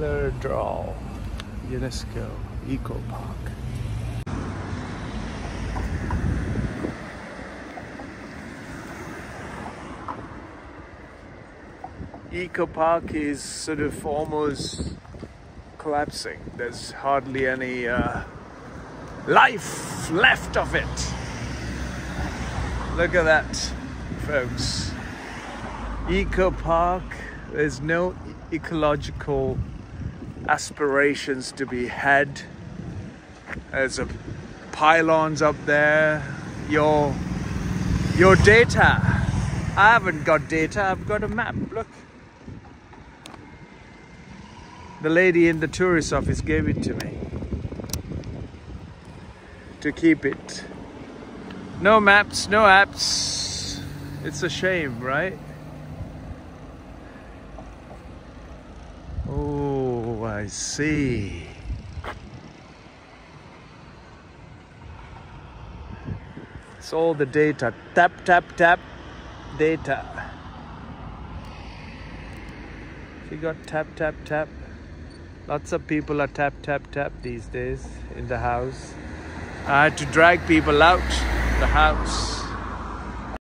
Mellerdall UNESCO Eco Park. Eco Park is sort of almost collapsing. There's hardly any life left of it. Look at that, folks. Eco Park, there's no ecological aspirations to be had. There's a pylons up there. Your data. I haven't got data, I've got a map. Look. The lady in the tourist office gave it to me to keep it. No maps, no apps. It's a shame, right? Oh, I see. It's all the data. Tap, tap, tap. Data. You got tap, tap, tap. Lots of people are tap, tap, tap these days in the house. I had to drag people out the house.